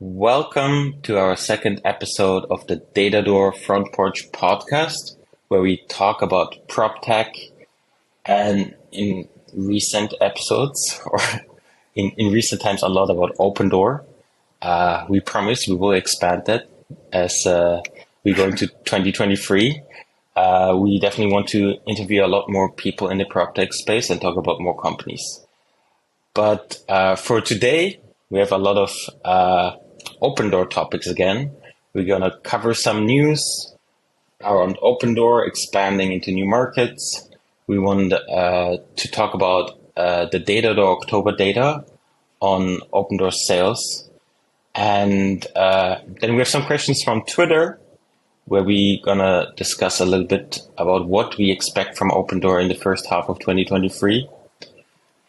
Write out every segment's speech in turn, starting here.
Welcome to our second episode of the Datadoor Front Porch podcast, where we talk about prop tech. And in recent episodes, or in recent times, a lot about Opendoor. We promise we will expand that as we go into 2023. We definitely want to interview a lot more people in the prop tech space and talk about more companies. But for today, we have a lot of Opendoor topics again. We're going to cover some news around Opendoor expanding into new markets. We want to talk about the Datadoor October data on Opendoor sales. And then we have some questions from Twitter, where we're going to discuss a little bit about what we expect from Opendoor in the first half of 2023.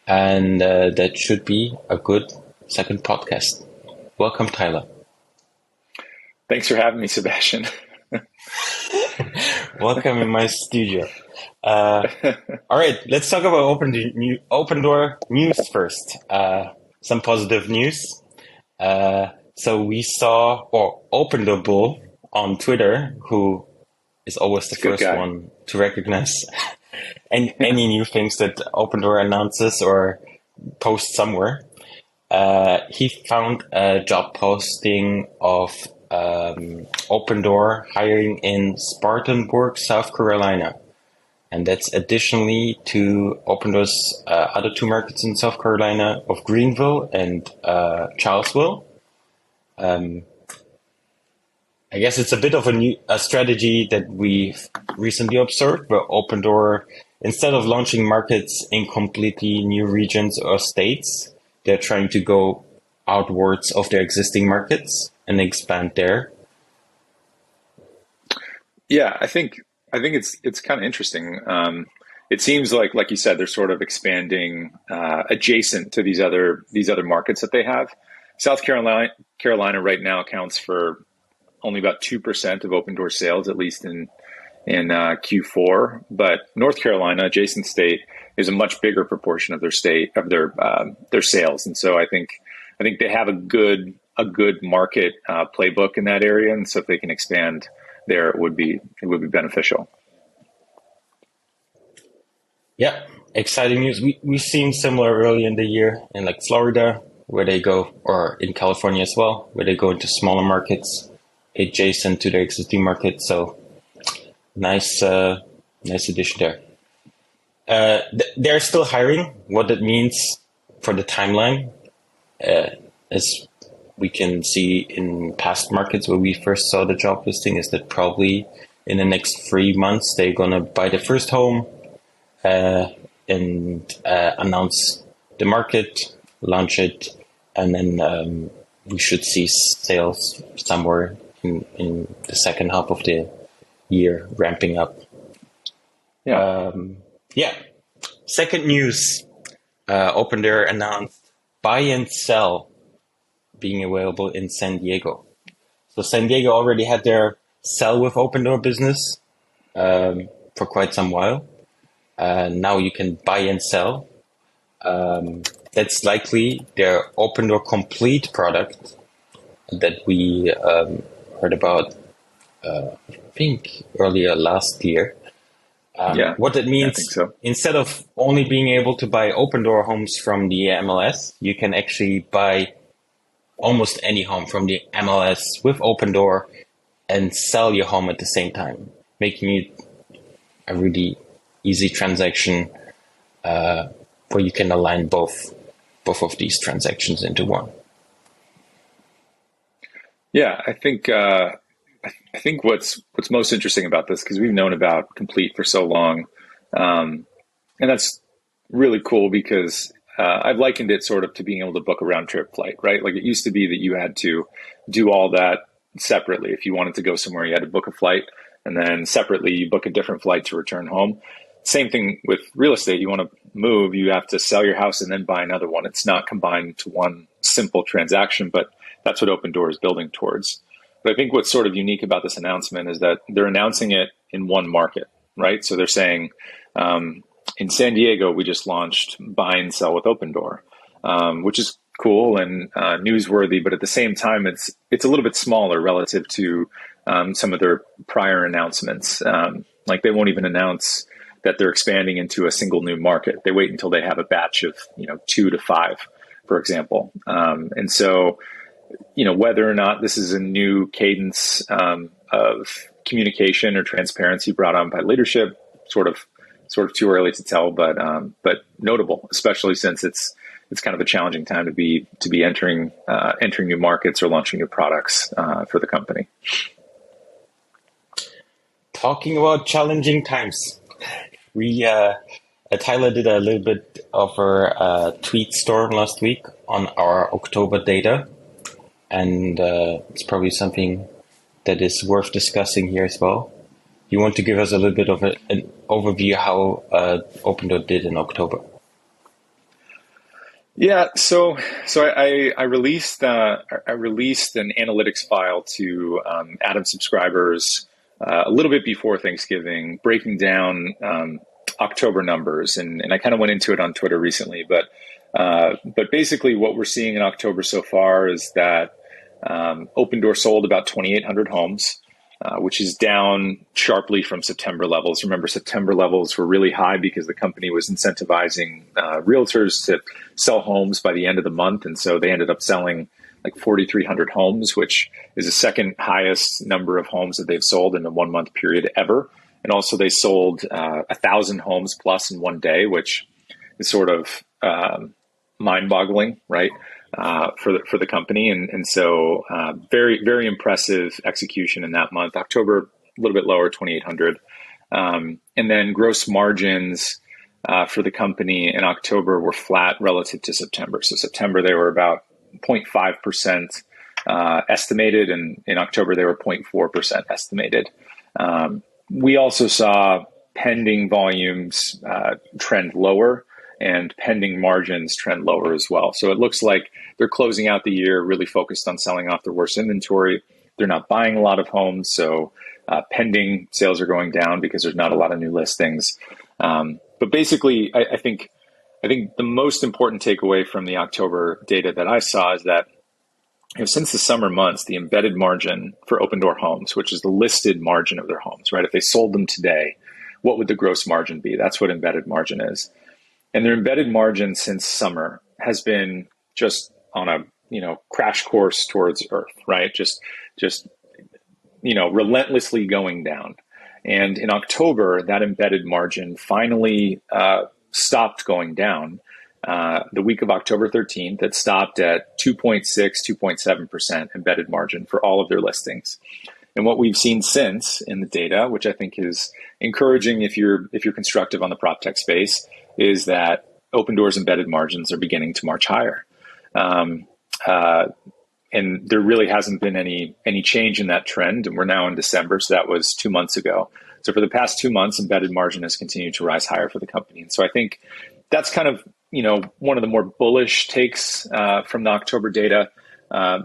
And that should be a good second podcast. Welcome, Tyler. Thanks for having me, Sebastian. Welcome in my studio. All right, let's talk about Opendoor news first. Some positive news. So we saw Opendoor Bull on Twitter, who is always the first one to recognize any new things that Opendoor announces or posts somewhere. He found a job posting of Opendoor hiring in Spartanburg, South Carolina. And that's additionally to Opendoor's other two markets in South Carolina of Greenville and Charlesville. I guess it's a bit of a strategy that we've recently observed, where Opendoor, instead of launching markets in completely new regions or states, they're trying to go outwards of their existing markets and expand there. Yeah, I think it's kind of interesting. It seems like you said, they're sort of expanding adjacent to these other markets that they have. South Carolina right now accounts for only about 2% of Opendoor sales, at least in Q4. But North Carolina, adjacent state, is a much bigger proportion of their sales, and so I think they have a good market playbook in that area, and so if they can expand there, it would be beneficial. Yeah, exciting news. We've seen similar early in the year in like Florida, where they go, or in California as well, where they go into smaller markets adjacent to their existing market. So nice addition there. They're still hiring. What that means for the timeline, as we can see in past markets where we first saw the job listing, is that probably in the next 3 months they're gonna buy the first home and announce the market, launch it, and then we should see sales somewhere in the second half of the year ramping up. Yeah. Second news, Opendoor announced buy and sell being available in San Diego. So San Diego already had their sell with Opendoor business for quite some while. Now you can buy and sell. That's likely their Opendoor Complete product that we heard about, I think, earlier last year. What that means, instead of only being able to buy Opendoor homes from the MLS, you can actually buy almost any home from the MLS with Opendoor and sell your home at the same time, making it a really easy transaction where you can align both of these transactions into one. Yeah, I think what's most interesting about this, because we've known about Complete for so long, and that's really cool because I've likened it sort of to being able to book a round trip flight, right? Like it used to be that you had to do all that separately. If you wanted to go somewhere, you had to book a flight, and then separately you book a different flight to return home. Same thing with real estate. You want to move, you have to sell your house and then buy another one. It's not combined to one simple transaction, but that's what Opendoor is building towards. But I think what's sort of unique about this announcement is that they're announcing it in one market, right? So they're saying, in San Diego, we just launched buy and sell with Opendoor, which is cool and newsworthy, but at the same time, it's a little bit smaller relative to some of their prior announcements. Like they won't even announce that they're expanding into a single new market. They wait until they have a batch of 2 to 5, for example. And so, whether or not this is a new cadence of communication or transparency brought on by leadership, sort of too early to tell, but notable, especially since it's kind of a challenging time to be entering new markets or launching new products for the company. Talking about challenging times, we Tyler did a little bit of a tweet storm last week on our October data, and it's probably something that is worth discussing here as well. You want to give us a little bit of an overview how Opendoor did in October? Yeah, so I released an analytics file to Atom subscribers a little bit before Thanksgiving, breaking down October numbers, and I kind of went into it on Twitter recently, but basically what we're seeing in October so far is that Opendoor sold about 2,800 homes, which is down sharply from September levels. Remember, September levels were really high because the company was incentivizing realtors to sell homes by the end of the month, and so they ended up selling like 4,300 homes, which is the second highest number of homes that they've sold in a 1 month period ever. And also they sold 1,000 homes plus in one day, which is sort of mind-boggling, right, for the company. And so very, very impressive execution in that month. October, a little bit lower, 2,800. And then gross margins for the company in October were flat relative to September. So September, they were about 0.5% estimated, and in October they were 0.4% estimated. We also saw pending volumes trend lower and pending margins trend lower as well. So it looks like they're closing out the year really focused on selling off their worst inventory. They're not buying a lot of homes, so pending sales are going down because there's not a lot of new listings. But basically, I think the most important takeaway from the October data that I saw is that since the summer months, the embedded margin for Opendoor homes, which is the listed margin of their homes, right? If they sold them today, what would the gross margin be? That's what embedded margin is. And their embedded margin since summer has been just on a crash course towards Earth, right? Just relentlessly going down. And in October, that embedded margin finally stopped going down. The week of October 13th, it stopped at 2.6, 2.7% embedded margin for all of their listings. And what we've seen since in the data, which I think is encouraging if you're constructive on the prop tech space, is that Opendoor's embedded margins are beginning to march higher. And there really hasn't been any change in that trend. And we're now in December, so that was 2 months ago. So for the past 2 months, embedded margin has continued to rise higher for the company. And so I think that's kind of one of the more bullish takes from the October data. I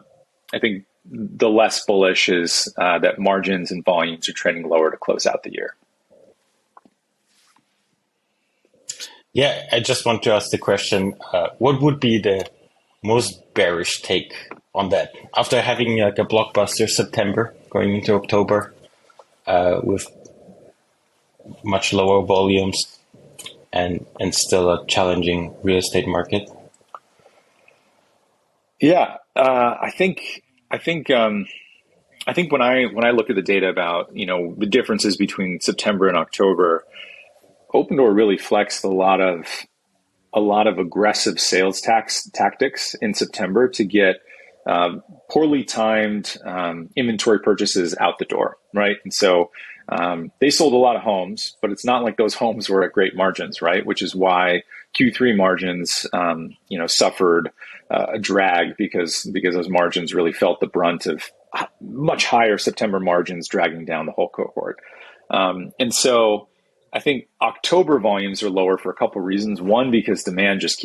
think the less bullish is that margins and volumes are trending lower to close out the year. Yeah, I just want to ask the question, what would be the most bearish take on that? After having like a blockbuster September going into October with much lower volumes and still a challenging real estate market? Yeah, I think when I look at the data about the differences between September and October, Opendoor really flexed a lot of aggressive sales tactics in September to get poorly timed inventory purchases out the door, right? And so they sold a lot of homes, but it's not like those homes were at great margins, right? Which is why Q3 margins, suffered a drag because those margins really felt the brunt of much higher September margins dragging down the whole cohort. And so I think October volumes are lower for a couple of reasons. One, because demand just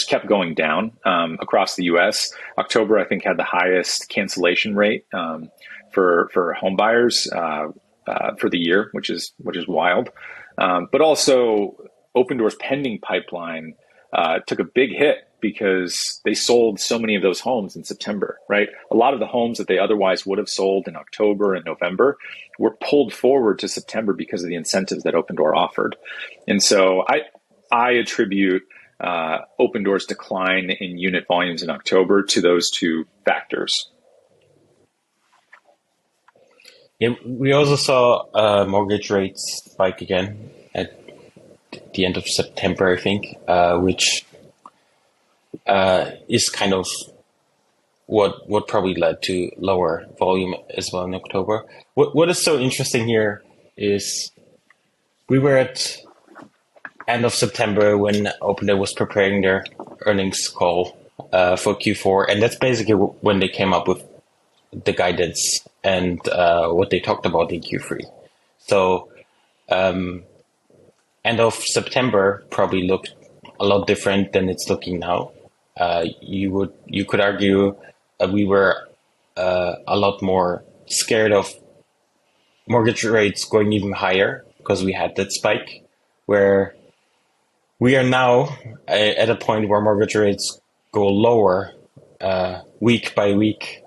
kept going down across the U.S. October, I think, had the highest cancellation rate for home buyers for the year, which is wild. But also, Opendoor's pending pipeline took a big hit because they sold so many of those homes in September, right? A lot of the homes that they otherwise would have sold in October and November were pulled forward to September because of the incentives that Opendoor offered. And so I attribute Opendoor's decline in unit volumes in October to those two factors. Yeah, we also saw mortgage rates spike again at the end of September, I think, which is kind of what probably led to lower volume as well in October. What is so interesting here is we were at end of September when Opendoor was preparing their earnings call for Q4, and that's basically when they came up with the guidance and what they talked about in Q3. So end of September probably looked a lot different than it's looking now. You could argue we were a lot more scared of mortgage rates going even higher because we had that spike, where we are now at a point where mortgage rates go lower week by week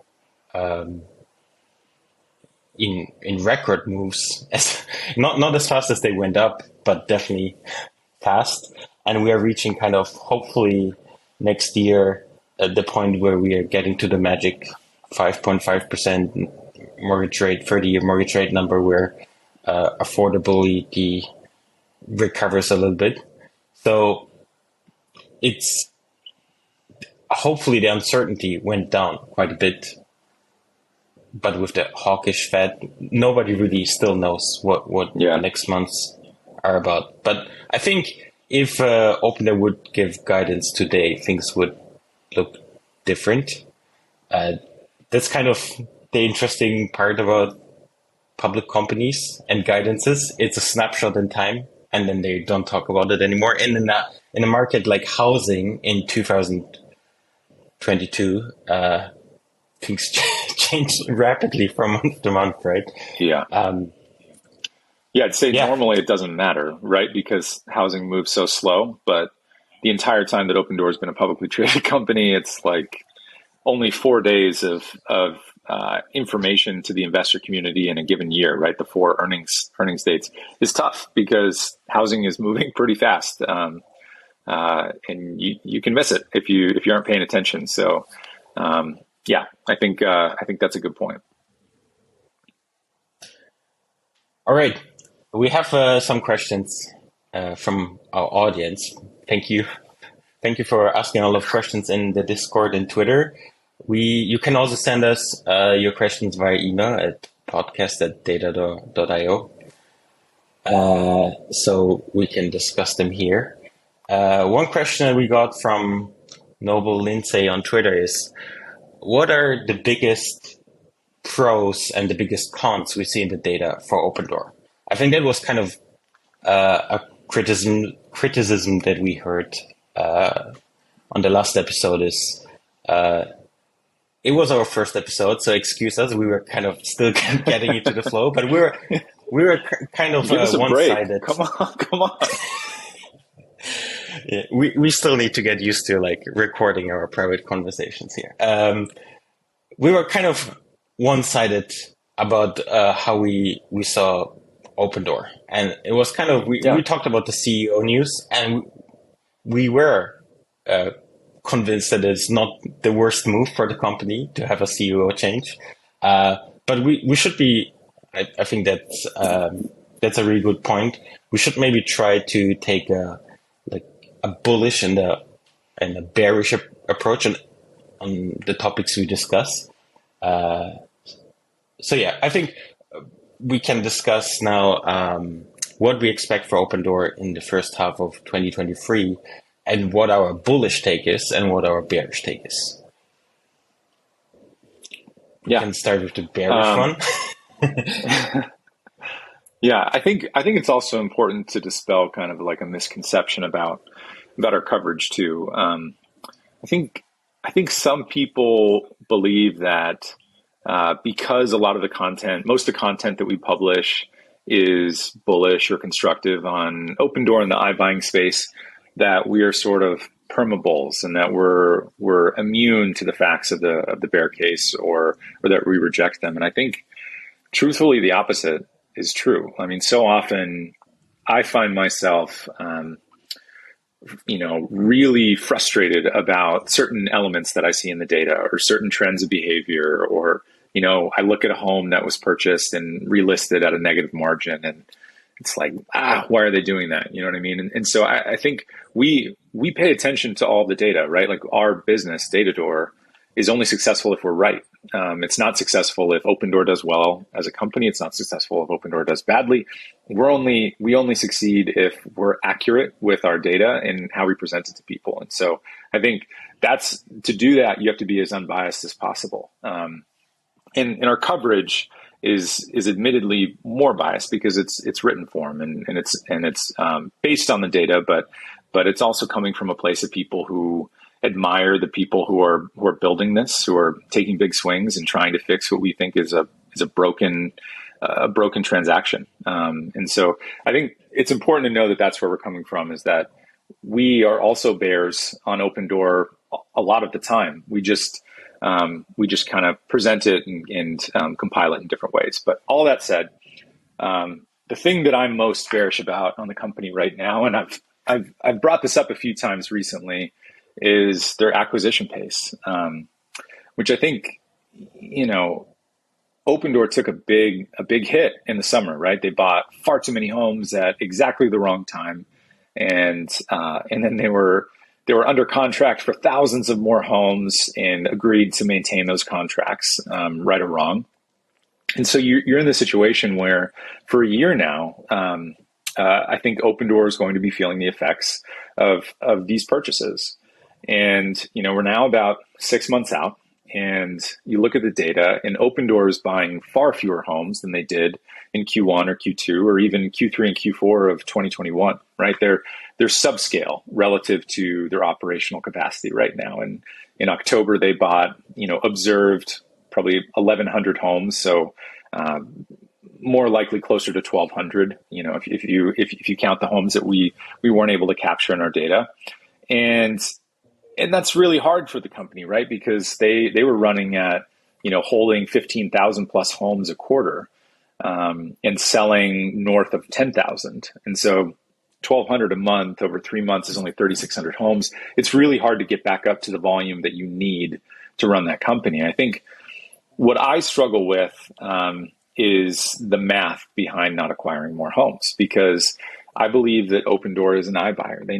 in record moves, not as fast as they went up, but definitely fast. And we are reaching kind of hopefully next year at the point where we are getting to the magic 5.5% mortgage rate, 30-year mortgage rate number, where affordability recovers a little bit. So it's hopefully the uncertainty went down quite a bit, but with the hawkish Fed, nobody really still knows what next months are about. But I think if Opendoor would give guidance today, things would look different. That's kind of the interesting part about public companies and guidances. It's a snapshot in time, and then they don't talk about it anymore. And in a market like housing in 2022, things change rapidly from month to month, right? Yeah. I'd say normally it doesn't matter, right? Because housing moves so slow, but the entire time that Opendoor has been a publicly traded company, it's like only 4 days of information to the investor community in a given year, right? The 4 earnings dates is tough because housing is moving pretty fast, and you can miss it if you aren't paying attention. So, I think that's a good point. All right, we have some questions from our audience. Thank you for asking all of questions in the Discord and Twitter. You can also send us your questions via email at podcast@datadoor.io, so we can discuss them here. One question that we got from Noble Lindsay on Twitter is, what are the biggest pros and the biggest cons we see in the data for Opendoor? I think that was kind of a criticism that we heard on the last episode. Is it was our first episode, so excuse us. We were kind of still getting into the flow, but we were kind of one-sided. Come on. Yeah, we still need to get used to like recording our private conversations here. We were kind of one-sided about how we saw Opendoor, and it was kind of we talked about the CEO news, and we were convinced that it's not the worst move for the company to have a CEO change, but we should be. I think that's a really good point. We should maybe try to take a bullish and a bearish approach on the topics we discuss. So I think we can discuss now what we expect for Opendoor in the first half of 2023, and what our bullish take is and what our bearish take is. We can start with the bearish one. I think it's also important to dispel kind of like a misconception about our coverage too. I think some people believe that because a lot of the content, most of the content that we publish is bullish or constructive on Opendoor in the iBuying space, that we are sort of permabulls and that we're immune to the facts of the bear case, or that we reject them. And I think truthfully the opposite is true. I mean, so often I find myself really frustrated about certain elements that I see in the data, or certain trends of behavior, or I look at a home that was purchased and relisted at a negative margin, and it's like, why are they doing that? You know what I mean? And so I think we pay attention to all the data, right? Like our business, Datadoor, is only successful if we're right. It's not successful if Opendoor does well as a company. It's not successful if Opendoor does badly. We only succeed if we're accurate with our data and how we present it to people. And so I think to do that, you have to be as unbiased as possible. And our coverage is admittedly more biased because it's written form and it's based on the data, but it's also coming from a place of people who admire the people who are building this, who are taking big swings and trying to fix what we think is a broken transaction. And so I think it's important to know that that's where we're coming from, is that we are also bears on Opendoor a lot of the time. We just kind of present it and compile it in different ways. But all that said, the thing that I'm most bearish about on the company right now, and I've brought this up a few times recently, is their acquisition pace, which I think, Opendoor took a big hit in the summer, right? They bought far too many homes at exactly the wrong time, and then they were under contract for thousands of more homes and agreed to maintain those contracts, right or wrong. And so you're in the situation where for a year now, I think Opendoor is going to be feeling the effects of these purchases. And, we're now about 6 months out, and you look at the data, and Opendoor is buying far fewer homes than they did in Q1 or Q2 or even Q3 and Q4 of 2021, right? They're subscale relative to their operational capacity right now. And in October, they bought, observed probably 1,100 homes. So more likely closer to 1,200, if you count the homes that we weren't able to capture in our data. And that's really hard for the company, right? Because they were running at, holding 15,000 plus homes a quarter, and selling north of 10,000. And so 1,200 a month over 3 months is only 3,600 homes. It's really hard to get back up to the volume that you need to run that company. And I think what I struggle with is the math behind not acquiring more homes, because I believe that Opendoor is an iBuyer. They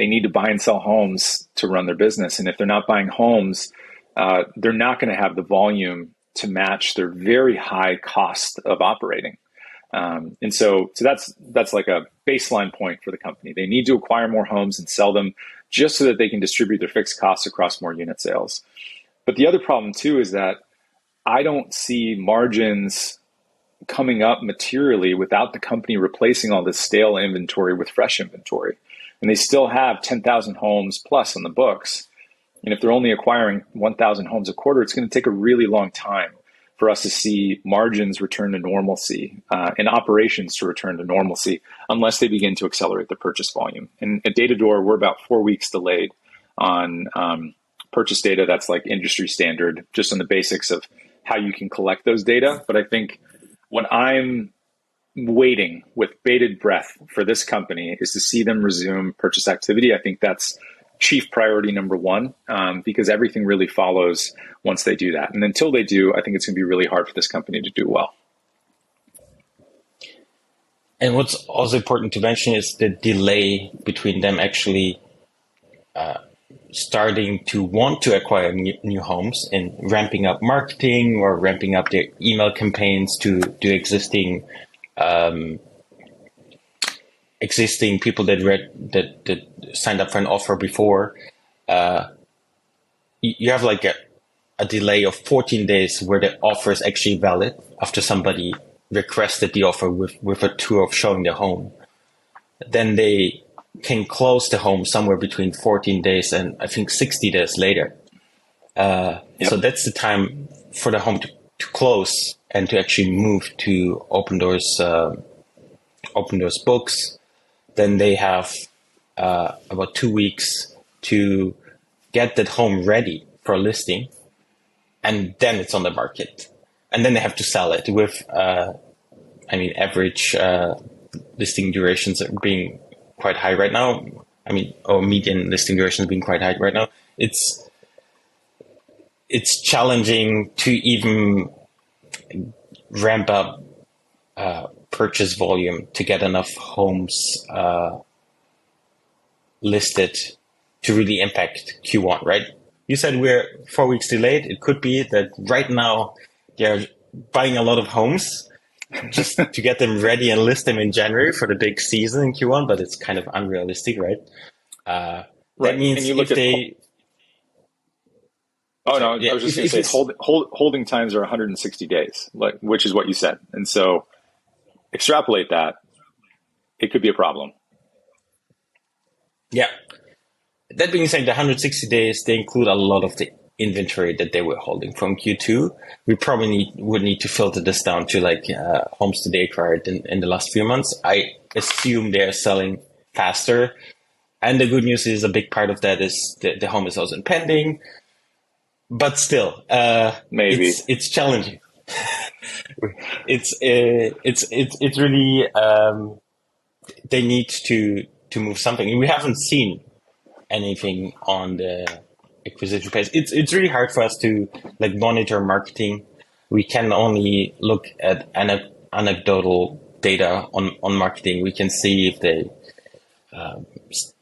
need to buy and sell homes to run their business. And if they're not buying homes, they're not going to have the volume to match their very high cost of operating. And so that's like a baseline point for the company. They need to acquire more homes and sell them just so that they can distribute their fixed costs across more unit sales. But the other problem too is that I don't see margins coming up materially without the company replacing all this stale inventory with fresh inventory. And they still have 10,000 homes plus on the books. And if they're only acquiring 1,000 homes a quarter, it's going to take a really long time for us to see margins return to normalcy, and operations to return to normalcy, unless they begin to accelerate the purchase volume. And at Datadoor, we're about 4 weeks delayed on purchase data that's like industry standard, just on the basics of how you can collect those data. But I think what I'm waiting with bated breath for this company is to see them resume purchase activity. I think that's chief priority number one, because everything really follows once they do that. And until they do, I think it's going to be really hard for this company to do well. And what's also important to mention is the delay between them actually starting to want to acquire new homes and ramping up marketing or ramping up their email campaigns to existing people that signed up for an offer before. You have like a delay of 14 days where the offer is actually valid after somebody requested the offer with a tour of showing the home. Then they can close the home somewhere between 14 days and I think 60 days later. So that's the time for the home to close and to actually move to Opendoor's books. Then they have about 2 weeks to get that home ready for a listing, and then it's on the market, and then they have to sell it with, average listing durations being quite high right now. Or median listing durations being quite high right now. It's challenging to even ramp up purchase volume to get enough homes listed to really impact Q1, right? You said we're 4 weeks delayed. It could be that right now they're buying a lot of homes just to get them ready and list them in January for the big season in Q1, but it's kind of unrealistic, right? Right. That means and you look if at they... Oh, no, I was just going to say holding times are 160 days, which is what you said. And so extrapolate that, it could be a problem. Yeah. That being said, the 160 days, they include a lot of the inventory that they were holding from Q2. We probably would need to filter this down to homes to date acquired in the last few months. I assume they're selling faster. And the good news is a big part of that is the home is also pending. But still, maybe it's challenging. It's really they need to move something. We haven't seen anything on the acquisition page. It's really hard for us to monitor marketing. We can only look at anecdotal data on marketing. We can see if they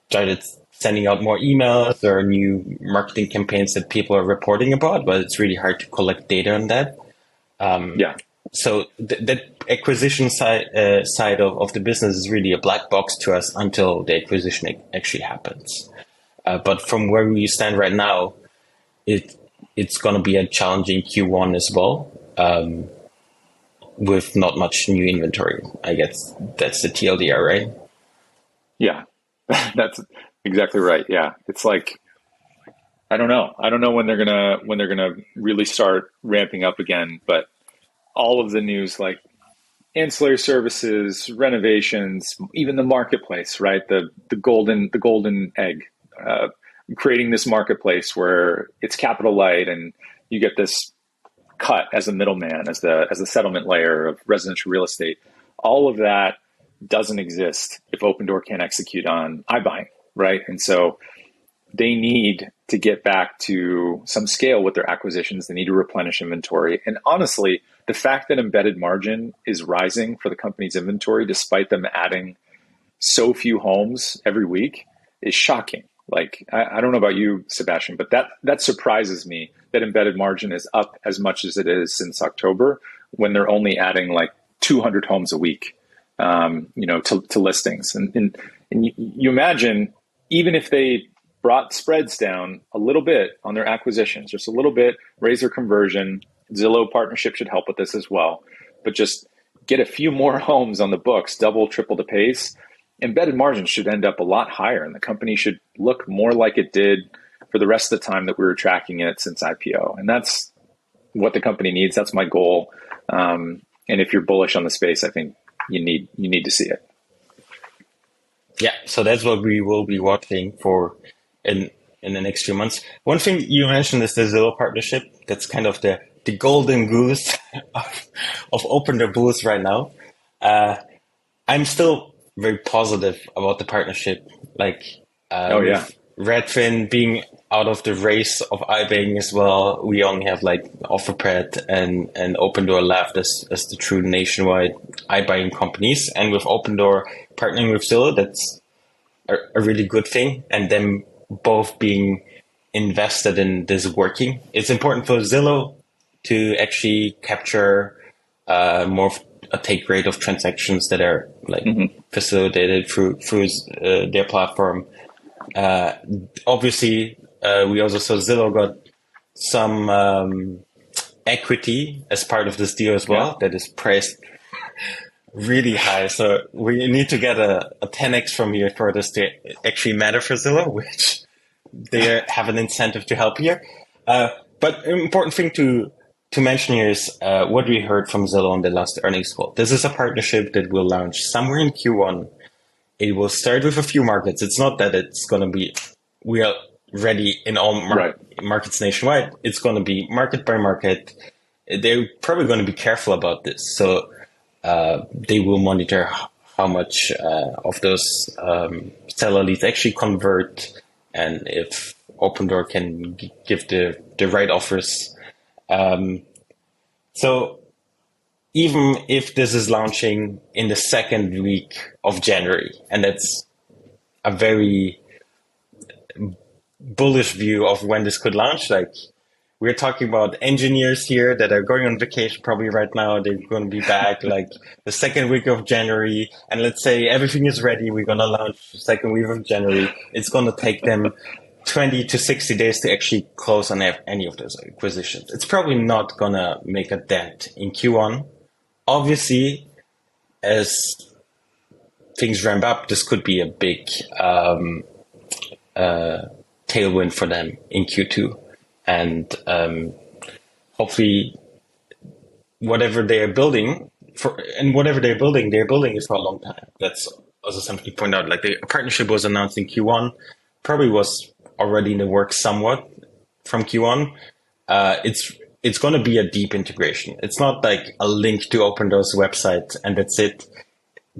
started sending out more emails or new marketing campaigns that people are reporting about, but it's really hard to collect data on that. So that acquisition side of the business is really a black box to us until the acquisition actually happens. But from where we stand right now, it's going to be a challenging Q1 as well, with not much new inventory. I guess that's the TLDR, right? Yeah, that's exactly right. Yeah, it's I don't know when they're gonna really start ramping up again. But all of the news, like ancillary services, renovations, even the marketplace, right? The golden egg, creating this marketplace where it's capital light and you get this cut as a middleman, as the settlement layer of residential real estate. All of that doesn't exist if Opendoor can't execute on iBuying, right? And so they need to get back to some scale with their acquisitions. They need to replenish inventory. And honestly, the fact that embedded margin is rising for the company's inventory, despite them adding so few homes every week, is shocking. I don't know about you, Sebastian, but that surprises me that embedded margin is up as much as it is since October, when they're only adding 200 homes a week, to listings. And you imagine, even if they brought spreads down a little bit on their acquisitions, just a little bit, raise their conversion. Zillow Partnership should help with this as well. But just get a few more homes on the books, double, triple the pace. Embedded margin should end up a lot higher, and the company should look more like it did for the rest of the time that we were tracking it since IPO. And that's what the company needs. That's my goal. And if you're bullish on the space, I think you need to see it. Yeah, so that's what we will be watching for in the next few months. One thing you mentioned is the Zillow partnership. That's kind of the golden goose of Opendoor booths right now. I'm still very positive about the partnership. With Redfin being out of the race of iBuying as well, we only have OfferPad and Opendoor left as the true nationwide iBuying companies. And with Opendoor partnering with Zillow, that's a really good thing. And them both being invested in this working. It's important for Zillow to actually capture more of a take rate of transactions that are facilitated through their platform. Obviously, we also saw Zillow got some equity as part of this deal as well, that is priced really high. So we need to get a 10x from here for this to actually matter for Zillow, which they have an incentive to help here. But an important thing to mention here is what we heard from Zillow on the last earnings call. This is a partnership that will launch somewhere in Q1. It will start with a few markets. It's not that it's going to be, we are ready in all Right. markets nationwide. It's going to be market by market. They're probably going to be careful about this. So they will monitor how much of those seller leads actually convert, and if Opendoor can give the right offers. So even if this is launching in the second week of January, and that's a very bullish view of when this could launch, like we're talking about engineers here that are going on vacation probably right now. They're going to be back like the second week of January. And let's say everything is ready. We're going to launch the second week of January. It's going to take them 20 to 60 days to actually close on any of those acquisitions. It's probably not going to make a dent in Q1. Obviously, as things ramp up, this could be a big tailwind for them in Q2. And hopefully whatever they're building it for a long time. That's also something to point out. Like the partnership was announced in Q1, probably was already in the works somewhat from Q1. It's going to be a deep integration. It's not like a link to Opendoor's website and that's it.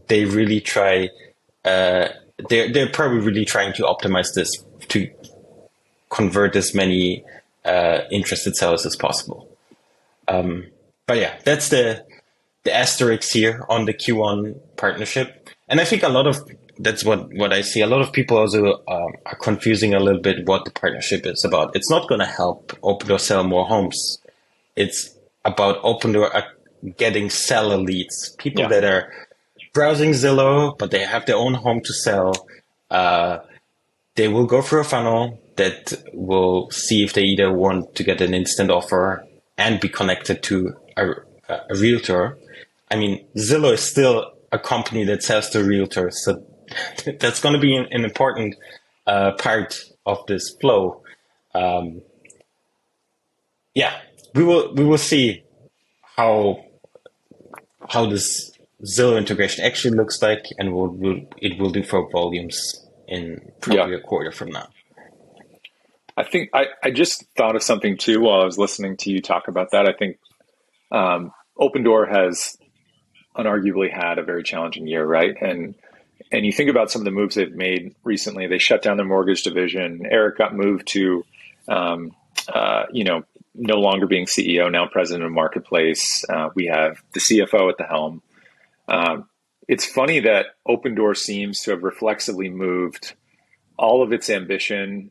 They really try, they're probably really trying to optimize this to convert as many interested sellers as possible. But yeah, that's the asterisk here on the Q1 partnership. And I think that's what I see. A lot of people also are confusing a little bit what the partnership is about. It's not going to help Opendoor sell more homes. It's about Opendoor getting seller leads, people that are browsing Zillow, but they have their own home to sell. They will go through a funnel that will see if they either want to get an instant offer and be connected to a realtor. I mean, Zillow is still a company that sells to realtors, so that's going to be an important part of this flow. We will see how this Zillow integration actually looks like, and it will do for volumes in probably a quarter from now. I think I just thought of something too while I was listening to you talk about that. I think Opendoor has unarguably had a very challenging year, right? And you think about some of the moves they've made recently. They shut down their mortgage division. Eric got moved to, no longer being CEO, now president of Marketplace. We have the CFO at the helm. It's funny that Opendoor seems to have reflexively moved all of its ambition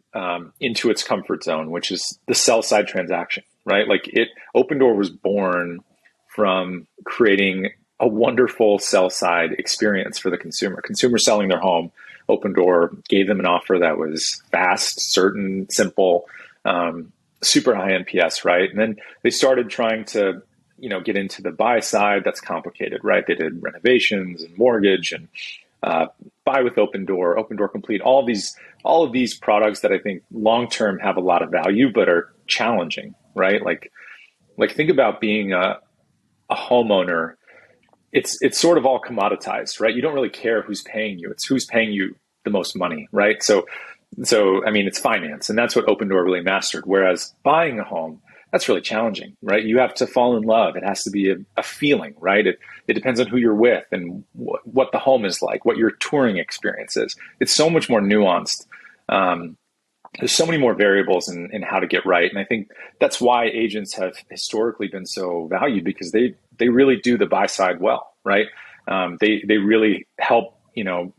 into its comfort zone, which is the sell side transaction, right? Like Opendoor was born from creating a wonderful sell side experience for the consumer. Consumers selling their home, Opendoor gave them an offer that was fast, certain, simple, super high NPS, right? And then they started trying to, get into the buy side. That's complicated, right? They did renovations and mortgage and buy with Opendoor, Opendoor Complete, all of these products that I think long term have a lot of value but are challenging, right? Like think about being a homeowner. It's sort of all commoditized, right? You don't really care who's paying you. It's who's paying you the most money, right? So I mean, it's finance, and that's what Opendoor really mastered. Whereas buying a home, that's really challenging, right? You have to fall in love. It has to be a feeling, right? It depends on who you're with and what the home is like, what your touring experience is. It's so much more nuanced. There's so many more variables in how to get right. And I think that's why agents have historically been so valued, because they really do the buy side well, right? They really help,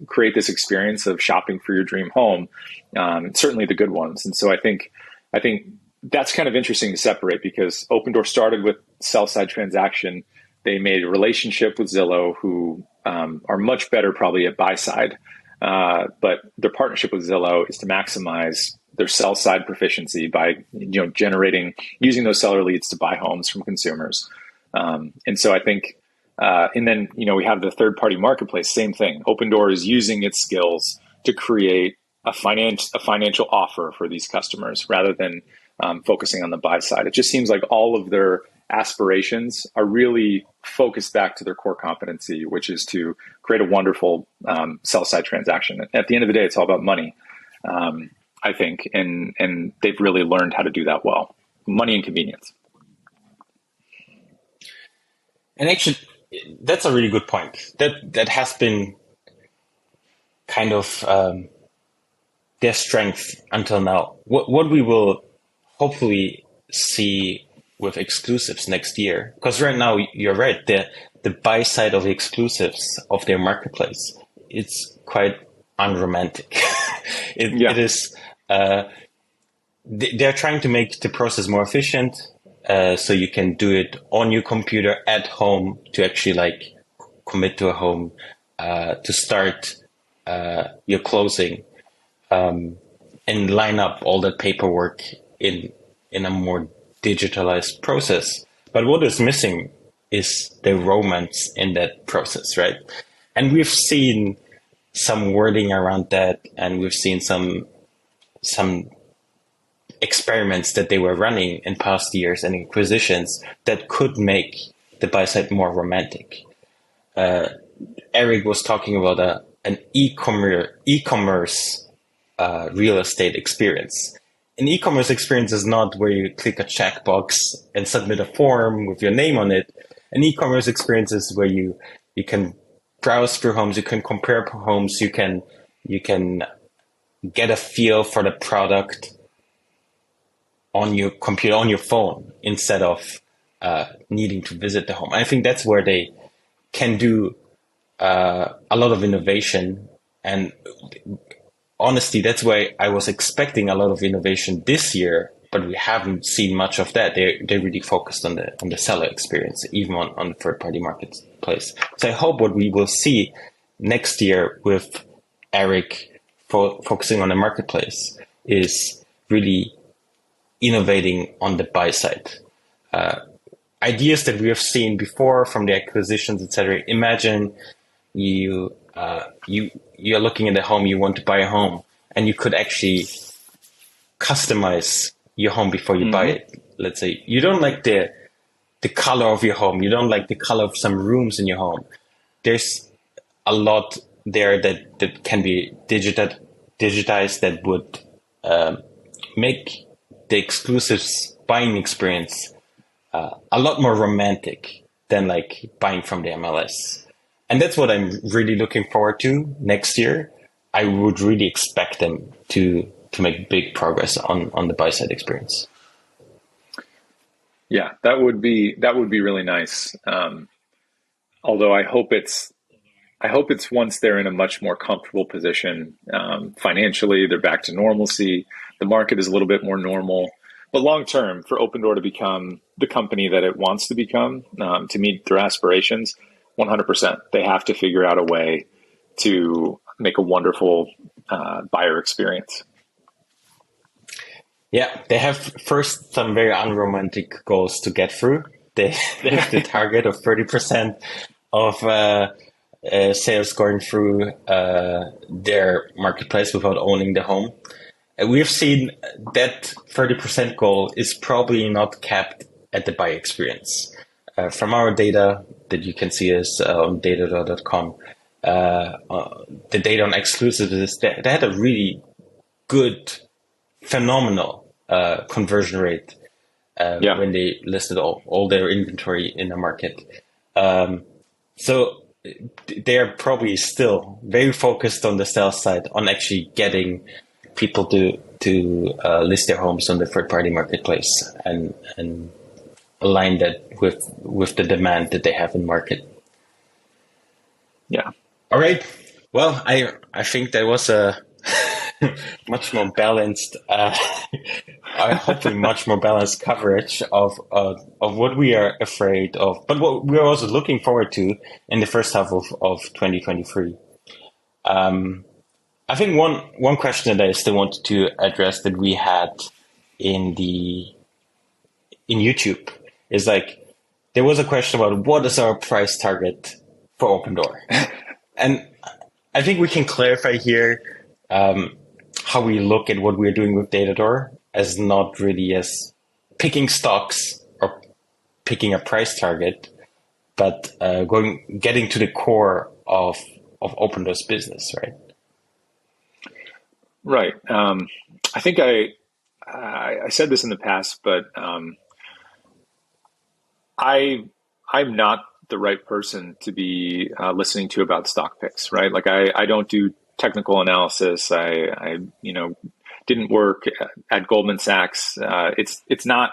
create this experience of shopping for your dream home, certainly the good ones. And so I think that's kind of interesting to separate, because Opendoor started with sell side transaction. They made a relationship with Zillow, who are much better probably at buy side. But their partnership with Zillow is to maximize their sell side proficiency by using those seller leads to buy homes from consumers. And so I think, and then we have the third party marketplace, same thing. Opendoor is using its skills to create a financial offer for these customers rather than focusing on the buy side. It just seems like all of their aspirations are really focused back to their core competency, which is to create a wonderful sell side transaction. At the end of the day, it's all about money. I think, and they've really learned how to do that well. Money and convenience. And actually, that's a really good point. That has been kind of their strength until now. What we will hopefully see with exclusives next year, because right now you're right, the buy side of exclusives of their marketplace, it's quite unromantic. It is. They're trying to make the process more efficient, so you can do it on your computer at home to actually like commit to a home, to start your closing, and line up all that paperwork in a more digitalized process. But what is missing is the romance in that process, right? And we've seen some wording around that, and we've seen some experiments that they were running in past years and acquisitions that could make the buy side more romantic. Eric was talking about an e-commerce real estate experience. An e-commerce experience is not where you click a checkbox and submit a form with your name on it. An e-commerce experience is where you can browse through homes, you can compare homes, you can get a feel for the product on your computer, on your phone, instead of needing to visit the home. I think that's where they can do a lot of innovation. And honestly, that's why I was expecting a lot of innovation this year, but we haven't seen much of that. They really focused on the seller experience, even on the third-party marketplace. So I hope what we will see next year with Eric focusing on the marketplace is really innovating on the buy side. Ideas that we have seen before from the acquisitions, etc. Imagine you're looking at a home, you want to buy a home, and you could actually customize your home before you buy it. Let's say you don't like the color of your home, you don't like the color of some rooms in your home. There's a lot there that can be digitized that would make the exclusives buying experience a lot more romantic than like buying from the MLS. And that's what I'm really looking forward to next year. I would really expect them to make big progress on the buy side experience. Yeah, that would be really nice. Although I hope it's once they're in a much more comfortable position financially, they're back to normalcy. The market is a little bit more normal. But long term, for Opendoor to become the company that it wants to become, to meet their aspirations, 100%, they have to figure out a way to make a wonderful buyer experience. Yeah, they have first some very unromantic goals to get through. They have the target of 30% of sales going through their marketplace without owning the home. We've seen that 30% goal is probably not capped at the buy experience. From our data that you can see is on Datadoor.com, the data on exclusives is that they had a really good, phenomenal conversion rate when they listed all their inventory in the market. So they're probably still very focused on the sales side, on actually getting people to list their homes on the third-party marketplace and align that with the demand that they have in market. Yeah. All right. Well, I think that was a much more balanced, hopefully much more balanced coverage of what we are afraid of, but what we're also looking forward to in the first half of 2023. I think one question that I still wanted to address that we had in YouTube is like, there was a question about what is our price target for Opendoor? And I think we can clarify here how we look at what we're doing with Datadoor as not really as picking stocks or picking a price target, but getting to the core of Opendoor's business, right? Right. I think I said this in the past, but I I'm not the right person to be listening to about stock picks, right? Like I don't do technical analysis. I didn't work at Goldman Sachs. It's not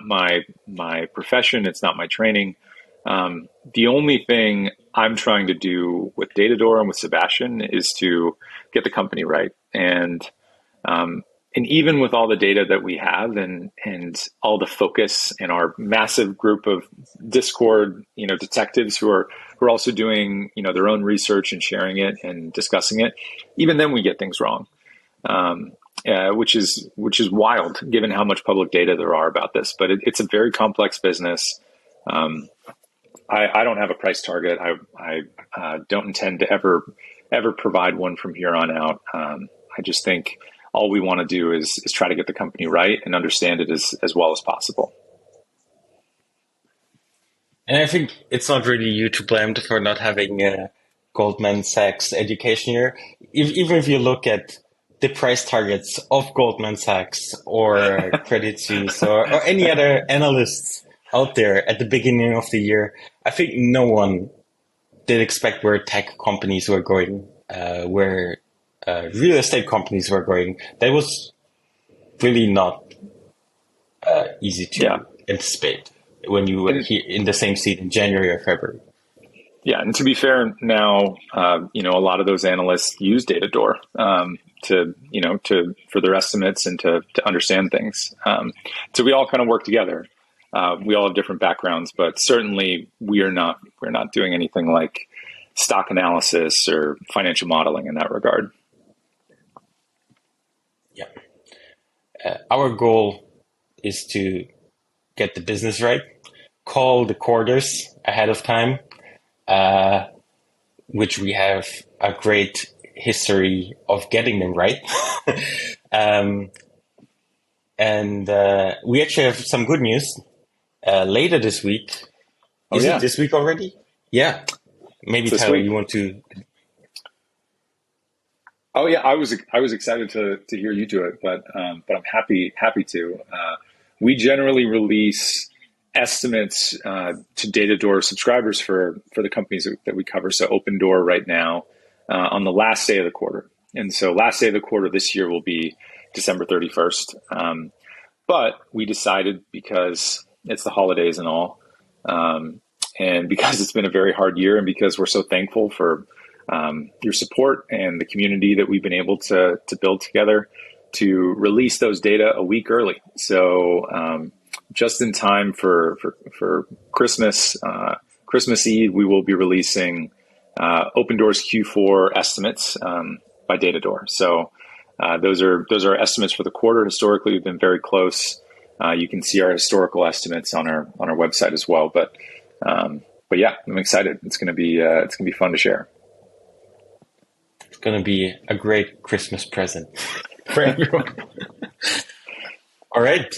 my profession. It's not my training. The only thing I'm trying to do with Datadoor and with Sebastian is to get the company right. Um, and even with all the data that we have and all the focus and our massive group of Discord, detectives who are also doing, their own research and sharing it and discussing it, even then we get things wrong. Which is wild given how much public data there are about this, but it's a very complex business. Um, I don't have a price target. I don't intend to ever provide one from here on out. I just think all we want to do is try to get the company right and understand it as well as possible. And I think it's not really you to blame for not having a Goldman Sachs education here. Even if you look at the price targets of Goldman Sachs or Credit Suisse or any other analysts out there at the beginning of the year, I think no one did expect where tech companies were going, where real estate companies were going. That was really not easy to Yeah. anticipate when you were here in the same seat in January or February. Yeah, and to be fair, now a lot of those analysts use Datadoor for their estimates and to understand things. So we all kind of work together. We all have different backgrounds, but certainly we're not doing anything like stock analysis or financial modeling in that regard. Yeah. Our goal is to get the business right, call the quarters ahead of time, which we have a great history of getting them right. And we actually have some good news later this week. Is it this week already? Yeah. Maybe Tyler, you want to? Oh yeah, I was excited to hear you do it, but I'm happy to. We generally release estimates to Datadoor subscribers for the companies that we cover. So Opendoor right now on the last day of the quarter, and so last day of the quarter this year will be December 31st. But we decided, because it's the holidays and all, and because it's been a very hard year, and because we're so thankful for your support and the community that we've been able to build together, to release those data a week early. So just in time for Christmas, Christmas Eve, we will be releasing Opendoor's Q4 estimates by Datadoor. So those are estimates for the quarter. Historically, we've been very close. You can see our historical estimates on our website as well. But yeah, I'm excited. It's gonna be fun to share. It's gonna be a great Christmas present for everyone. All right.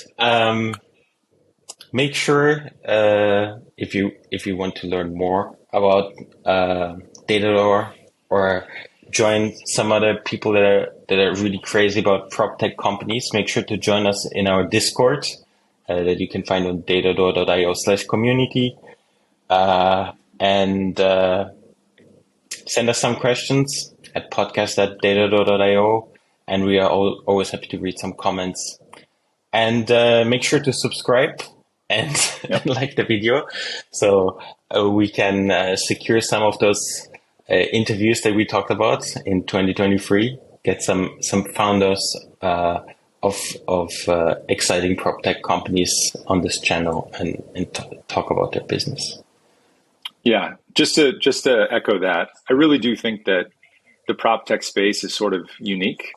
Make sure if you want to learn more about Datadoor or join some other people that are really crazy about prop tech companies, make sure to join us in our Discord that you can find on datadoor.io/community, and send us some questions at podcast@datadoor.io, and we are always happy to read some comments. And make sure to subscribe and like the video, so we can secure some of those interviews that we talked about in 2023. Get some founders of exciting prop tech companies on this channel and talk about their business. Yeah, just to echo that, I really do think that the prop tech space is sort of unique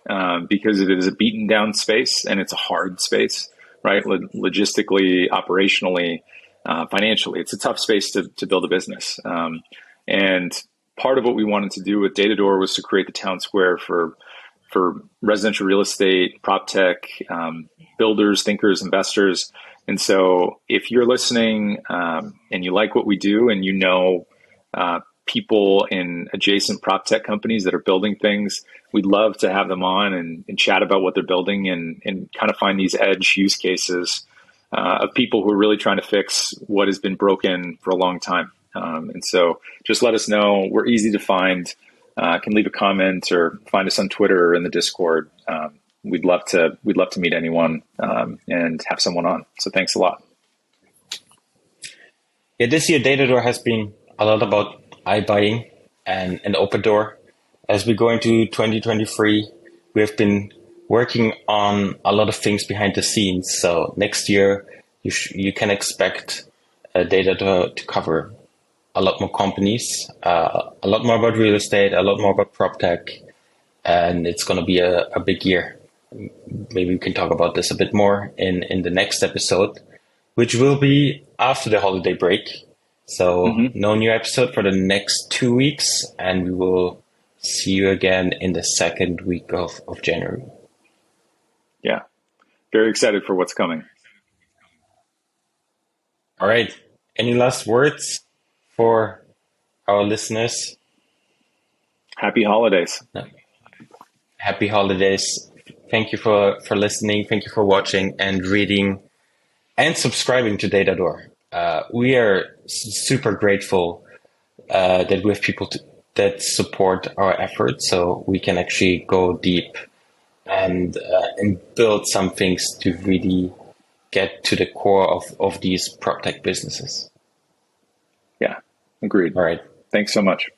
because it is a beaten down space and it's a hard space, right? Logistically, operationally, financially, it's a tough space to build a business. And part of what we wanted to do with Datadoor was to create the town square for residential real estate, prop tech, builders, thinkers, investors. And so if you're listening and you like what we do, and people in adjacent prop tech companies that are building things. We'd love to have them on and chat about what they're building and kind of find these edge use cases of people who are really trying to fix what has been broken for a long time. And so just let us know. We're easy to find. Can leave a comment or find us on Twitter or in the Discord. We'd love to meet anyone and have someone on. So thanks a lot. Yeah, this year Datadoor has been a lot about iBuying and Opendoor. As we go into 2023, we have been working on a lot of things behind the scenes. So next year, you can expect Datadoor to cover a lot more companies, a lot more about real estate, a lot more about prop tech, and it's going to be a big year. Maybe we can talk about this a bit more in the next episode, which will be after the holiday break. So no new episode for the next 2 weeks, and we will see you again in the second week of January. Yeah, very excited for what's coming. All right. Any last words for our listeners? Happy holidays. No. Happy holidays. Thank you for listening. Thank you for watching and reading and subscribing to Datadoor. We are super grateful that we have people that support our efforts, so we can actually go deep and build some things to really get to the core of these prop tech businesses. Yeah, agreed. All right. Thanks so much.